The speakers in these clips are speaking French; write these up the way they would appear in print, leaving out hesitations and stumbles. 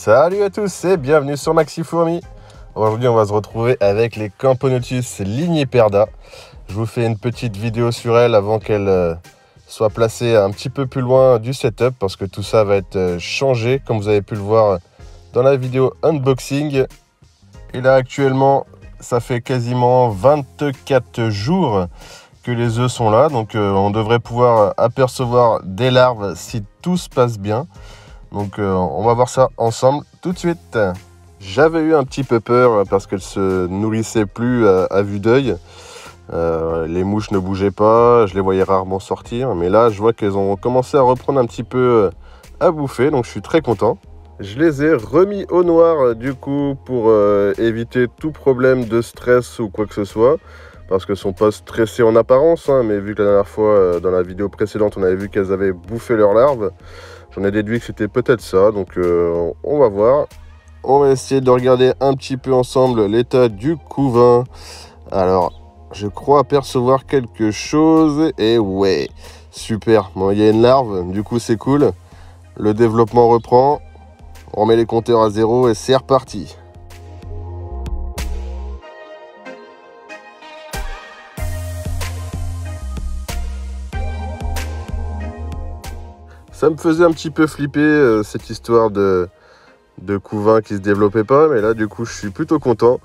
Salut à tous et bienvenue sur Maxi Fourmi. Aujourd'hui on va se retrouver avec les Camponotus Ligniperda. Je vous fais une petite vidéo sur elle avant qu'elle soit placée un petit peu plus loin du setup parce que tout ça va être changé comme vous avez pu le voir dans la vidéo unboxing. Et là actuellement ça fait quasiment 24 jours que les œufs sont là, donc on devrait pouvoir apercevoir des larves si tout se passe bien. Donc on va voir ça ensemble tout de suite. J'avais eu un petit peu peur parce qu'elle se nourrissait plus à vue d'œil. Les mouches ne bougeaient pas, je les voyais rarement sortir, mais là je vois qu'elles ont commencé à reprendre un petit peu à bouffer, donc je suis très content. Je les ai remis au noir du coup pour éviter tout problème de stress ou quoi que ce soit, parce qu'elles ne sont pas stressées en apparence, hein, mais vu que la dernière fois dans la vidéo précédente on avait vu qu'elles avaient bouffé leurs larves, j'en ai déduit que c'était peut-être ça, donc on va voir. On va essayer de regarder un petit peu ensemble l'état du couvain. Alors, je crois apercevoir quelque chose. Et ouais, super. Bon, il y a une larve, du coup c'est cool. Le développement reprend. On remet les compteurs à zéro et c'est reparti. Ça me faisait un petit peu flipper cette histoire de couvain qui se développait pas, mais là du coup je suis plutôt content.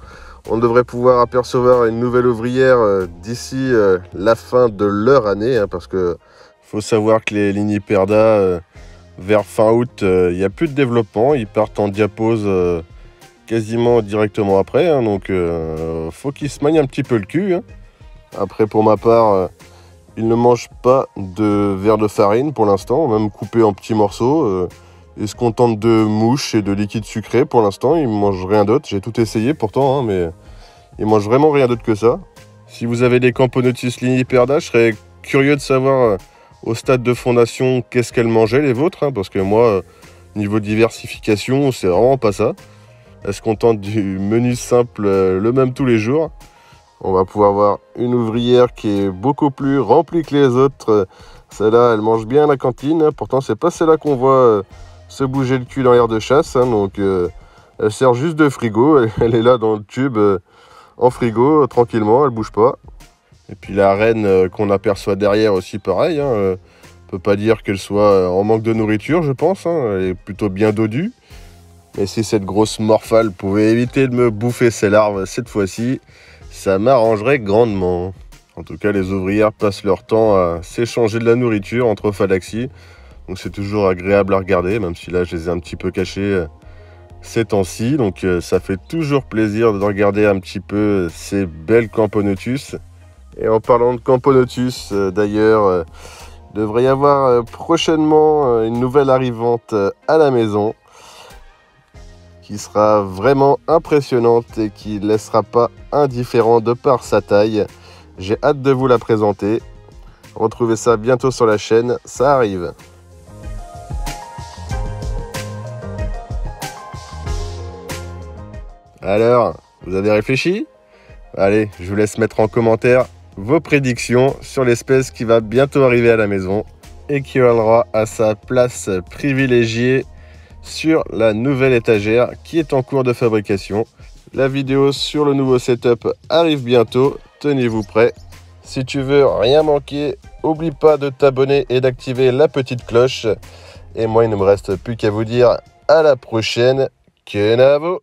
On devrait pouvoir apercevoir une nouvelle ouvrière d'ici la fin de leur année, hein, parce que faut savoir que les Ligniperda vers fin août il n'y a plus de développement, ils partent en diapause quasiment directement après, hein, donc faut qu'ils se manient un petit peu le cul, hein. Après pour ma part ils ne mangent pas de verre de farine pour l'instant, même coupé en petits morceaux. Ils se contentent de mouches et de liquide sucré pour l'instant. Ils ne mangent rien d'autre. J'ai tout essayé pourtant, hein, mais ils mangent vraiment rien d'autre que ça. Si vous avez des Camponotus Ligniperda, je serais curieux de savoir au stade de fondation qu'est-ce qu'elles mangeaient les vôtres, hein, parce que moi, niveau diversification, c'est vraiment pas ça. Elles se contentent du menu simple, le même tous les jours. On va pouvoir voir une ouvrière qui est beaucoup plus remplie que les autres. Celle-là, elle mange bien à la cantine. Pourtant, c'est pas celle-là qu'on voit se bouger le cul dans l'air de chasse. Hein, donc, elle sert juste de frigo. Elle est là dans le tube en frigo, tranquillement. Elle bouge pas. Et puis la reine qu'on aperçoit derrière aussi, pareil. Hein, on peut pas dire qu'elle soit en manque de nourriture, je pense. Hein, elle est plutôt bien dodue. Mais si cette grosse morphale pouvait éviter de me bouffer ses larves cette fois-ci, ça m'arrangerait grandement. En tout cas, les ouvrières passent leur temps à s'échanger de la nourriture entre Phallaxi. Donc c'est toujours agréable à regarder, même si là je les ai un petit peu cachés ces temps-ci. Donc ça fait toujours plaisir de regarder un petit peu ces belles Camponotus. Et en parlant de Camponotus, d'ailleurs, il devrait y avoir prochainement une nouvelle arrivante à la maison, qui sera vraiment impressionnante et qui ne laissera pas indifférent de par sa taille. J'ai hâte de vous la présenter. Retrouvez ça bientôt sur la chaîne, ça arrive. Alors, vous avez réfléchi? Allez, je vous laisse mettre en commentaire vos prédictions sur l'espèce qui va bientôt arriver à la maison et qui aura à sa place privilégiée sur la nouvelle étagère qui est en cours de fabrication. La vidéo sur le nouveau setup arrive bientôt, tenez-vous prêts. Si tu veux rien manquer, n'oublie pas de t'abonner et d'activer la petite cloche. Et moi, il ne me reste plus qu'à vous dire à la prochaine. Kenavo!